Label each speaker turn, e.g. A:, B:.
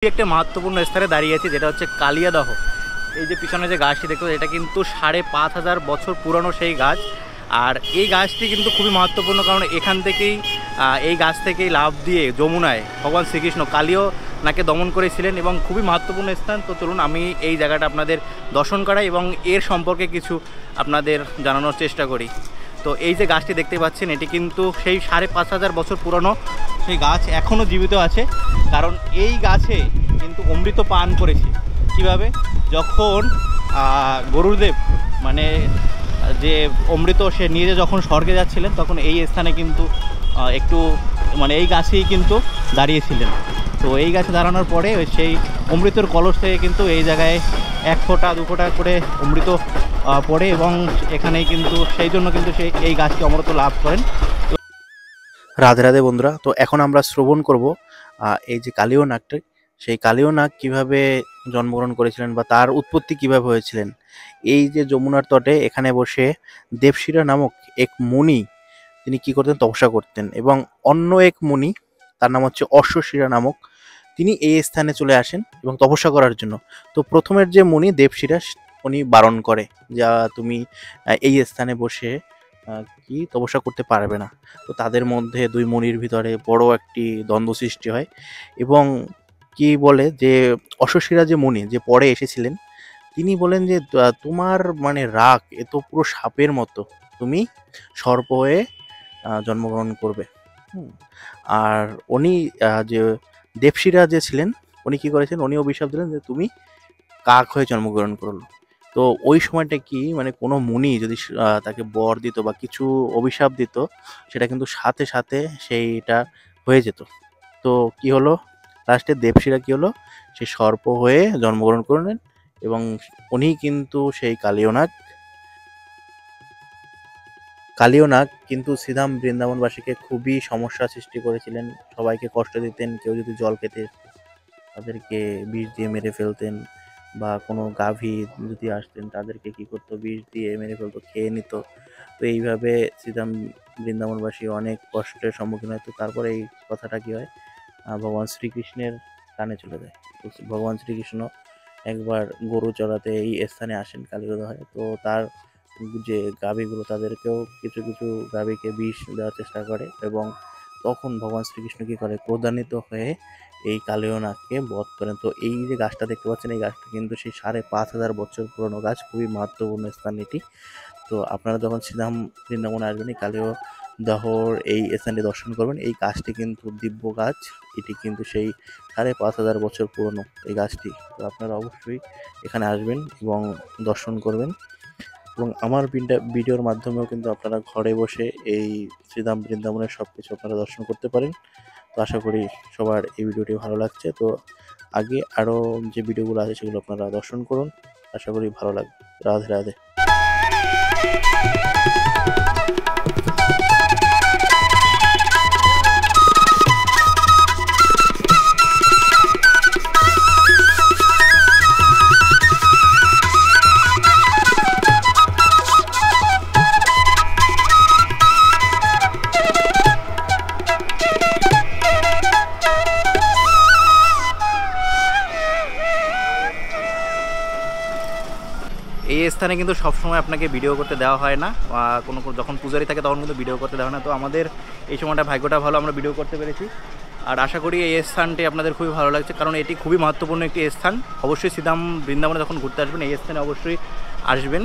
A: একটা महत्वपूर्ण স্থানে দাঁড়িয়ে আছি, যেটা হচ্ছে কালিয়াদহ। এই যে পিছনে যে গাছটি দেখতে পাচ্ছি, এটা কিন্তু ৫,৫০০ বছর পুরনো সেই গাছ। আর এই গাছটি কিন্তু খুবই महत्वपूर्ण, কারণ এখান থেকেই এই গাছ থেকেই লাফ দিয়ে যমুনায় ভগবান শ্রীকৃষ্ণ কালীয় নাকে দমন করেছিলেন এবং খুবই महत्वपूर्ण স্থান। তো চলুন আমি এই জায়গাটা আপনাদের দর্শন করাই এবং এর সম্পর্কে কিছু আপনাদের জানানোর চেষ্টা করি। তো এই যে গাছটি দেখতে পাচ্ছেন, এটি কিন্তু সেই ৫,৫০০ বছর পুরনো সেই গাছ এখনও জীবিত আছে। কারণ এই গাছে কিন্তু অমৃত পান করেছে। কিভাবে? যখন গরুদেব মানে যে অমৃত সে নিয়ে যখন স্বর্গে যাচ্ছিলেন, তখন এই স্থানে কিন্তু একটু মানে এই গাছেই কিন্তু দাঁড়িয়েছিলেন। তো এই গাছে দাঁড়ানোর পরে সেই অমৃতর কলস থেকে কিন্তু এই জায়গায় ১ ফোঁটা ২ ফোঁটা করে অমৃত পড়ে এবং এখানেই কিন্তু সেই জন্য কিন্তু সেই এই গাছটি অমৃত লাভ করেন।
B: রাধে রাধে বন্ধুরা, তো এখন আমরা শ্রবণ করব এই যে কালীয় নাগটি, সেই কালীয় নাগ কীভাবে জন্মগ্রহণ করেছিলেন বা তার উৎপত্তি কিভাবে হয়েছিলেন। এই যে যমুনার তটে এখানে বসে দেবশিরা নামক এক মুনি, তিনি কি করতেন? তপস্যা করতেন। এবং অন্য এক মুনি, তার নাম হচ্ছে অশ্বশিরা নামক, তিনি এই স্থানে চলে আসেন এবং তপস্যা করার জন্য। তো প্রথমের যে মুনি দেবশিরা, উনি বারণ করে যা তুমি এই স্থানে বসে কি তপস্যা করতে পারবে না। তো তাদের মধ্যে দুই মুনির ভিতরে বড় একটি দ্বন্দ্ব সৃষ্টি হয় এবং কি বলে যে অশ্বশিরা যে মুনি যে পরে এসেছিলেন, তিনি বলেন যে তোমার মানে রাগ এ তো পুরো সাপের মতো, তুমি সর্প হয়ে জন্মগ্রহণ করবে। আর উনি যে দেবশিরা যে ছিলেন, উনি কি করেছেন? উনি অভিশাপ দিলেন যে তুমি কাক হয়ে জন্মগ্রহণ করলো। তো ওই সময়টা কি মানে কোনো মুনি যদি তাকে বর দিত বা কিছু অভিশাপ দিত, সেটা কিন্তু সাথে সাথে সেইটা হয়ে যেত। তো কি হলো, লাস্টে দেবশিরা কি হলো, সে সর্প হয়ে জন্মগ্রহণ করলেন এবং উনি কিন্তু সেই কালীয় নাগ। কালীয় নাগ কিন্তু শ্রীধাম বৃন্দাবনবাসীকে খুবই সমস্যা সৃষ্টি করেছিলেন। সবাইকে কষ্ট দিতেন। কেউ যদি জল খেতে তাদেরকে বিষ দিয়ে মেরে ফেলতেন, বা কোনো গাভী যদি আসতেন তাদেরকে কি করতো, বিষ দিয়ে মেরে ফেলতো, খেয়ে নিত। তো এইভাবে শ্রীধাম বৃন্দাবনবাসী অনেক কষ্টের সম্মুখীন হয়। তো তারপরে এই কথাটা কি হয়, ভগবান শ্রীকৃষ্ণের কানে চলে যায়। তো ভগবান শ্রীকৃষ্ণ একবার গরু চড়াতে এই স্থানে আসেন কালীগদহে। তো তার যে গাভীগুলো, তাদেরকেও কিছু কিছু গাভীকে বিষ দেওয়ার চেষ্টা করে এবং তখন ভগবান শ্রীকৃষ্ণ কী করে, ক্রোধান্বিত হয়ে এই কালীয় নাগকে বধ করেন। তো এই যে গাছটা দেখতে পাচ্ছেন, এই গাছটা কিন্তু সেই ৫,৫০০ বছর পুরনো গাছ, খুবই महत्वपूर्ण স্থান এটি। তো আপনারা যখন শ্রীধাম বৃন্দাবনে আসবেন, এই কালীয় দহর এই স্থানটি দর্শন করবেন। এই গাছটি কিন্তু দিব্য গাছ, এটি কিন্তু সেই ৫,৫০০ বছর পুরনো এই গাছটি। তো আপনারা অবশ্যই এখানে আসবেন এবং দর্শন করবেন এবং আমার ভিডিওর মাধ্যমেও কিন্তু আপনারা ঘরে বসে এই শ্রীধাম বৃন্দাবনের সব কিছু আপনারা দর্শন করতে পারেন। তো আশা করি সবার এই ভিডিওটি ভালো লাগছে। তো আগে আরও যে ভিডিওগুলো আছে সেগুলো আপনারা দর্শন করুন, আশা করি ভালো লাগবে। রাধে রাধে।
A: এই স্থানে কিন্তু সবসময় আপনাকে ভিডিও করতে দেওয়া হয় না, কোনো যখন পূজারি থাকে তখন কিন্তু ভিডিও করতে দেওয়া হয় না। তো আমাদের এই সময়টা ভাগ্যটা ভালো, আমরা ভিডিও করতে পেরেছি। আর আশা করি এই স্থানটি আপনাদের খুবই ভালো লাগছে, কারণ এটি খুবই महत्वपूर्ण একটি স্থান। অবশ্যই শ্রীধাম বৃন্দাবনে যখন ঘুরতে আসবেন এই স্থানে অবশ্যই আসবেন।